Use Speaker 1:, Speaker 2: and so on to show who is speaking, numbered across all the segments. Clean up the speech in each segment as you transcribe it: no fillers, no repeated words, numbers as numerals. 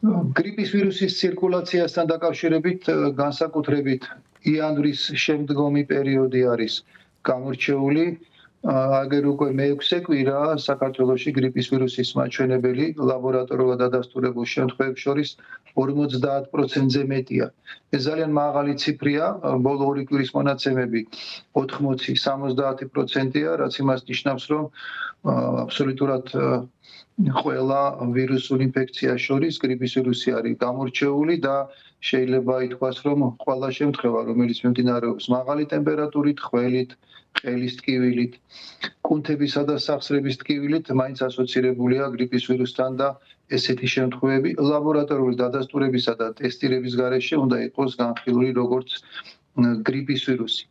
Speaker 1: გრიპის ვირუსის ცირკულაციასთან დაკავშირებით განსაკუთრებით იანვრის შემდგომი პერიოდი არის გამორჩეული. აგერ უკვე მე-6 კვირა საქართველოში გრიპის ვირუსის მაჩვენებელი ლაბორატორიულად დადასტურებულ შემთხვევებს შორის 50%-ზე მეტია. ეს ძალიან მაღალი ციფრია, ბოლო 2 კვირის მონაცემები 80-70%-ია, რაც იმას ნიშნავს, რომ აბსოლუტურად ყველა ვირუსულ ინფექციას შორის გრიპის ვირუსი არის გამორჩეული და შეიძლება ითქვას, რომ ყველა შემთხვევა, რომელიც მიმდინარეობს მაღალი ტემპერატურით, ხველით, ყელის ტკივილით, კუნთებისა და სახსრების ტკივილით, მაინც ასოცირებულია გრიპის ვირუსთან და ესეთი შემთხვევები ლაბორატორიული დადასტურებისა და ტესტირების გარეშე უნდა იყოს განხილული როგორც გრიპის ვირუსი.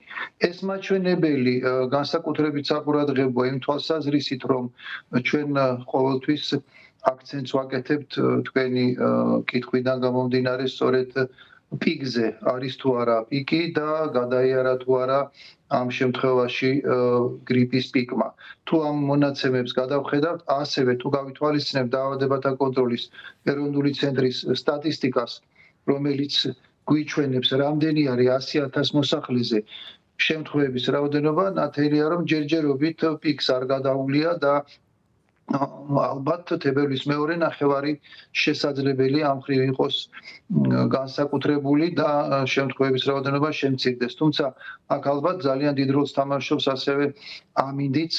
Speaker 1: ეს მაჩვენებელი განსაკუთრებით საყურადღებოა იმ თვალსაზრისით, რომ ჩვენ ყოველთვის აქცენტს ვაკეთებთ თქვენი კითხვიდან გამომდინარე სწორედ პიკზე არის თუ არა პიკი და გადაიარა თუ არა ამ შემთხვევაში გრიპის პიკმა. თუ ამ მონაცემებს გადავხედავთ, ასევე თუ გავითვალისწინებთ დაავადებათა კონტროლის ეროვნული ცენტრის სტატისტიკას, რომელიც გვიჩვენებს რამდენი არის 100,000 მოსახლეზე შემთხვევების რაოდენობა, ნათელია რომ ჯერჯერობით პიკს არ გადაუვლია და ალბათ თებერვლის მეორე ნახევარი შესაძლებელი ამ მხრივ იყოს განსაკუთრებული და შემთხვევების რაოდენობა შემცირდეს. თუმცა აქ ალბათ ძალიან დიდ როლს თამაშობს ასევე ამინდიც,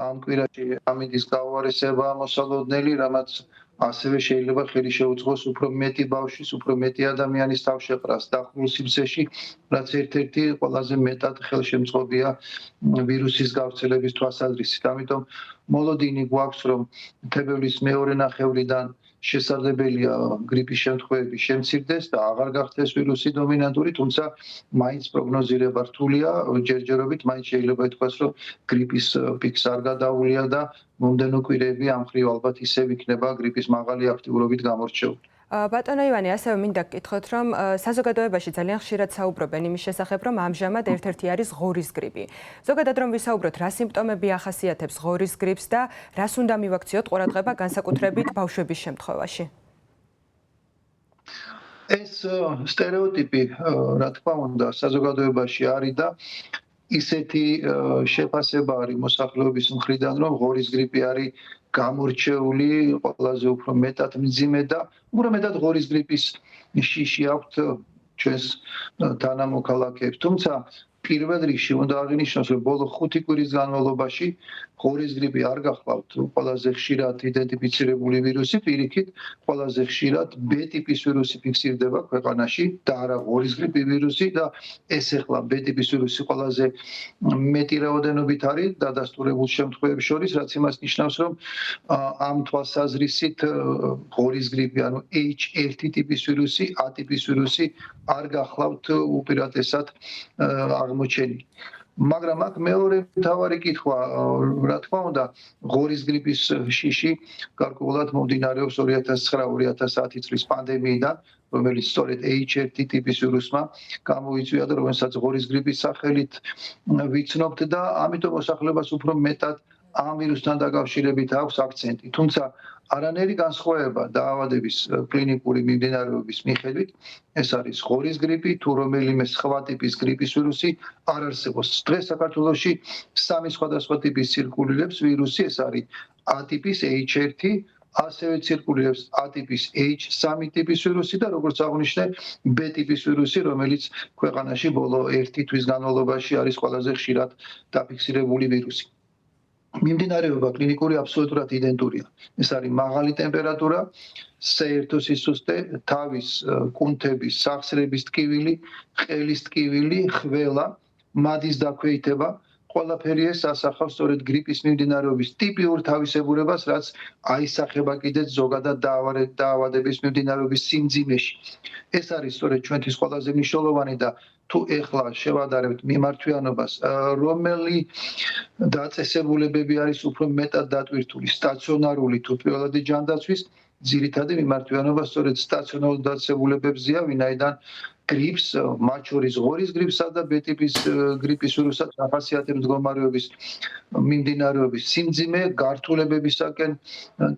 Speaker 1: ამ კვირაში ამინდის გაუარესება მოსალოდნელი, რამაც ასევე შეიძლება ხელი შეუწყოს უფრო მეტი ბავშვის, უფრო მეტი ადამიანის თავშეყრას დახურულ სივრცეში, რაც ერთ-ერთი ყველაზე მეტად ხელშემწყობია ვირუსის გავრცელების თვალსაზრისით. ამიტომ მოლოდინი გვაქვს, რომ თებერვლის მეორე ნახევრიდან შესაძლებელია გრიპის შემთხვევები შემცირდეს და აღარ გახდეს ვირუსი დომინანტური, თუმცა მაინც პროგნოზირება რთულია, ჯერჯერობით მაინც შეიძლება ითქვას, რომ გრიპის პიკს არ გადაუვლია და მომდევნო კვირები ამ მხრივ ალბათ ისევ იქნება გრიპის მაღალი აქტიურობით გამორჩეული.
Speaker 2: ბატონო ივანე, ასევე მინდა გკითხოთ, რომ საზოგადოებაში ძალიან ხშირად საუბრობენ იმის შესახებ, რომ ამჟამად ერთ-ერთი არის ღორის გრიპი. ზოგადად რომ ვისაუბროთ, რა სიმპტომები ახასიათებს ღორის გრიპს და რას უნდა მივაქციოთ ყურადღება განსაკუთრებით ბავშვების შემთხვევაში?
Speaker 1: ეს სტერეოტიპი, რა თქმა უნდა, საზოგადოებაში არის და ისეთი შეფასება არის მოსახლეობის მხრიდან, რომ ღორის გრიპი არის გამორჩეული, ყველაზე უფრო მეტად მძიმე და უფრო მეტად ღორის გრიპის შიში აქვთ ჩვენს თანამოქალაქეებს. თუმცა პირველ რიგში უნდა აღინიშნოს, რომ ბოლო 5 კვირის განმავლობაში ღორის გრიპი არ გახლავთ ყველაზე ხშირად იდენტიფიცირებული ვირუსი, პირიქით ყველაზე ხშირად B ტიპის ვირუსი ფიქსირდება ქვეყანაში და არა ღორის გრიპის ვირუსი და ეს ახლა B ტიპის ვირუსი ყველაზე მეტი რაოდენობით არის დადასტურებულ შემთხვევებს შორის, რაც იმას ნიშნავს, რომ ამ თვალსაზრისით ღორის გრიპი, ანუ H1 ტიპის ვირუსი, A ტიპის ვირუსი არ გახლავთ უპირატესად აღმოჩენილი. მაგრამ აქ მეორე მთავარი კითხვა, რა თქმა უნდა, ღორის გრიპის შიში გარკვეულად მომდინარეობს 2009-2010 წლის პანდემიიდან, რომელიც სწორედ H1 ტიპის ვირუსმა გამოიწვია და რომელსაც ღორის გრიპის სახელით ვიცნობთ და ამიტომ მოსახლეობას უფრო მეტად ამ ვირუსთან დაკავშირებით აქვს აქცენტი. თუმცა არანაირი განსხვავება დაავადების კლინიკური მიმდინარეობის მიხედვით, ეს არის ღორის გრიპი თუ რომელიმე სხვა ტიპის გრიპის ვირუსი არ არსებობს. დღეს საქართველოში 3 სხვადასხვა ტიპის ცირკულირებს ვირუსი, ეს არის A ტიპის H1, ასევე ცირკულირებს A ტიპის H3 ტიპის ვირუსი და როგორც აღნიშნე B ტიპის ვირუსი, რომელიც ქვეყანაში ბოლო 1 თვის განმავლობაში არის ყველაზე ხშირად დაფიქსირებული ვირუსი. მიმდინარეობა კლინიკური აბსოლუტურად იდენტურია. ეს არის მაღალი ტემპერატურა, საერთო სისუსტე, თავის კუნთების, სახსრების ტკივილი, ყელის ტკივილი, ხველა, მადის დაქვეითება, ყველაფერი ეს ასახავს სწორედ გრიპის მიმდინარეობის ტიპიურ თავისებურებას, რაც აისახება კიდეც ზოგადად დაავადების მიმდინარეობის სიმძიმეში. ეს არის სწორედ ჩვენთვის ყველაზე მნიშვნელოვანი და თუ ეხლა შევადარებთ მიმართვიანობას, რომელი დაწესებულებები არის უფრო მეტად დატვირთული, სტაციონარული თუ პირველადი ჯანდაცვის, ძირითადი მიმართვიანობა სწორედ სტაციონარულ დაწესებულებებზეა, ვინაიდან გრიპს, მათ შორის ღორის გრიპსა და B ტიპის გრიპის ვირუსსაც ახასიათებს მდგომარეობის მიმდინარეობის სიმძიმე, გართულებებისაკენ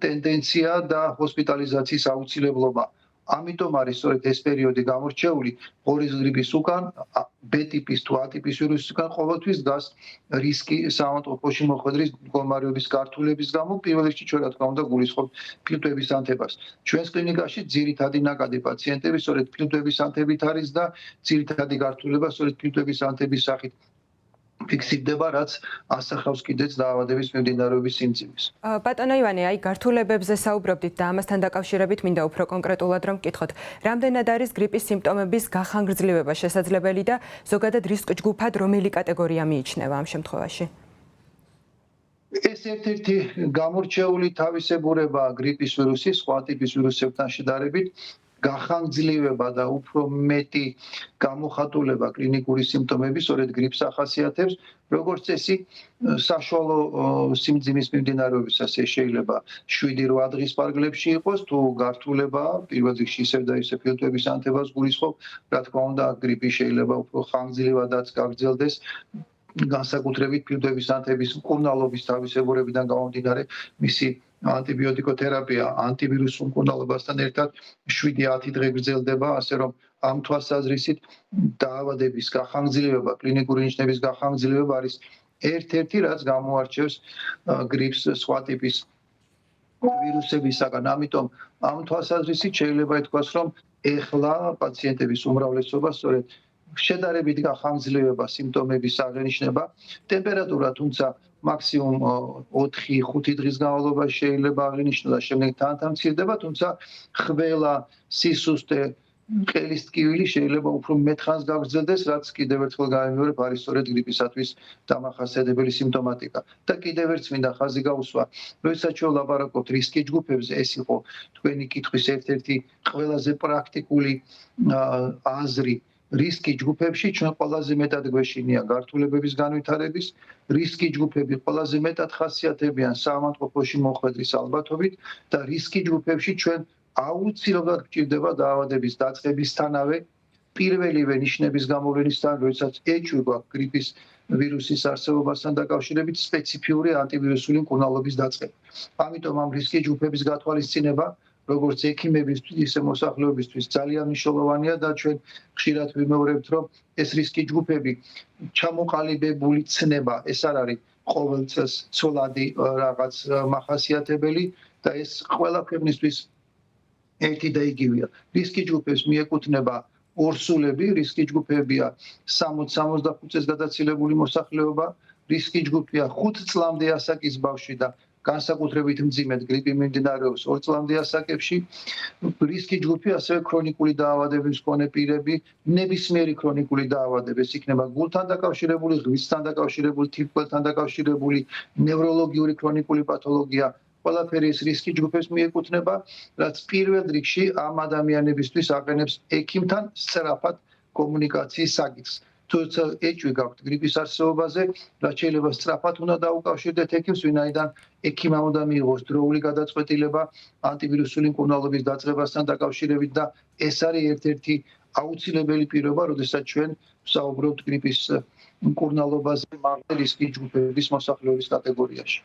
Speaker 1: ტენდენცია და ჰოსპიტალიზაციის აუცილებლობა. ამიტომ არის სწორედ ეს პერიოდი გამორჩეული ღორის გრიპის უკან, B ტიპის თუ A ტიპის ვირუსის უკან ყოველთვის დგას რისკი საავადმყოფოში მოხვედრის მდგომარეობის გართულების გამო, პირველ რიგში ჩვენ რა თქმა უნდა გულისხმობთ ფილტვების ანთებას. ჩვენს კლინიკაში ძირითადი ნაკადი პაციენტები სწორედ ფილტვების ანთებით არის და ძირითადი გართულება სწორედ ფილტვების ანთების სახით ფიქსირდება, რაც ასახავს კიდეც დაავადების მიმდინარეობის სიმძიმეს.
Speaker 2: ბატონო ივანე, აი გართულებებზე საუბრობდით და ამასთან დაკავშირებით მინდა უფრო კონკრეტულად რომ ვკითხოთ. რამდენად არის გრიპის სიმპტომების გახანგრძლივება შესაძლებელი და ზოგადად რისკ ჯგუფად რომელი კატეგორია მიიჩნევა ამ შემთხვევაში?
Speaker 1: ეს ერთ-ერთი გამორჩეული თავისებურებაა გრიპის ვირუსის სხვა ტიპის ვირუსებთან შედარებით. გახანგრძლივება და უფრო მეტი გამოხატულება კლინიკური სიმპტომების სწორედ გრიპს ახასიათებს, როგორც წესი, საშუალო სიმძიმის მიმდინარეობისას ეს შეიძლება 7-8 დღის პარკლებში იყოს, თუ გართულება პირველ რიგში ისევ და ისევ ფილტვების ანთებას გულისხმობ, რა თქმა უნდა, გრიპი შეიძლება უფრო ხანგრძლივადაც გაგრძელდეს. განსაკუთრებით ფილტვების ანთების მკურნალობის თავისებურებიდან გამომდინარე, მისი ანტიბიოტიკოთერაპია ანტივირუსულ მკურნალობასთან ერთად 7-10 დღე გრძელდება, ასე რომ ამ თვალსაზრისით დაავადების გახანგრძლივება, კლინიკური ნიშნების გახანგრძლივება არის ერთ-ერთი, რაც გამოარჩევს გრიპს სხვა ტიპის ვირუსებისაგან. ამიტომ ამ თვალსაზრისით შეიძლება ითქვას, რომ ეხლა პაციენტების უმრავლესობა სწორედ შედარებით გახანგრძლივება სიმპტომების აღენიშნება. ტემპერატურა თუმცა მაქსიმუმ 4-5 დღის განმავლობაში შეიძლება აღინიშნოს და შემდეგ თან მცირდება, თუმცა ხველა, სისუსტე, ყელის ტკივილი შეიძლება უფრო მეტხანს გაგრძელდეს, რაც კიდევ ერთხელ გავიმეორებ, არის სწორედ გრიპისათვის დამახასიათებელი სიმპტომატიკა. და კიდევ ერთ მინდა ხაზი გაუსვა, როდესაც ჩვენ ვლაპარაკობთ რისკი ჯგუფებზე, ეს იყო თქვენი კითხვის ერთ-ერთი ყველაზე პრაქტიკული აზრი. რისკი ჯგუფებში ჩვენ ყველაზე მეტად გვეშინია გართულებების განვითარების, რისკი ჯგუფები ყველაზე მეტად ხასიათებიან საავადმყოფოში მოხვედრის ალბათობით და რისკი ჯგუფებში ჩვენ აუცილებლად გვჭირდება დაავადების დაწყებისთანავე პირველივე ნიშნების გამოვლენისთან, როდესაც ეჭვი გვაქვს გრიპის ვირუსის არსებობასთან დაკავშირებით სპეციფიური ანტივირუსული მკურნალობის დაწყება. ამიტომ ამ რისკი ჯგუფების გათვალისწინება როგორც ექიმებისთვის, ისე მოსახლეობისთვის ძალიან მნიშვნელოვანია და ჩვენ ხშირად ვიმეორებთ, რომ ეს რისკი ჯგუფები ჩამოყალიბებული ცნება, ეს არ არის ყოველ წელს ცოლადი რაღაც მახასიათებელი და ეს ყველა ქვეყნისთვის ერთი და იგივეა. რისკი ჯგუფებს მიეკუთვნება ორსულები, რისკი ჯგუფებია 60-65 წელს გადაცილებული მოსახლეობა, რისკი ჯგუფია 5 წლამდე ასაკის ბავშვი და განსაკუთრებით მძიმედ გრიპი მიმდინარეობს 2 წლამდე ასაკებში. რისკი ჯგუფი ასევე ქრონიკული დაავადების მქონე პირები, ნებისმიერი ქრონიკული დაავადება, ეს იქნება გულთან დაკავშირებული, ღვიძლთან დაკავშირებული, თირკმელთან დაკავშირებული, ნევროლოგიური ქრონიკული პათოლოგია. ყველაფერი ეს რისკი ჯგუფებს მიეკუთვნება, რაც პირველ რიგში ამ ადამიანებისთვის აყენებს ექიმთან სწრაფად კომუნიკაციის საკითხს. თუმცა ეჭვი გაქვთ გრიპის არსებობაზე, რაც შეიძლება სწრაფად უნდა დაუკავშირდეთ ექიმს, ვინაიდან ექიმმა უნდა მიიღოს დროული გადაწყვეტილება ანტივირუსული მკურნალობის დაწყებასთან დაკავშირებით და ეს არის ერთ-ერთი აუცილებელი პირობა, როდესაც ჩვენ ვსაუბრობთ გრიპის მკურნალობაზე მაღალი რისკის ჯგუფების მოსახლეობის კატეგორიაში.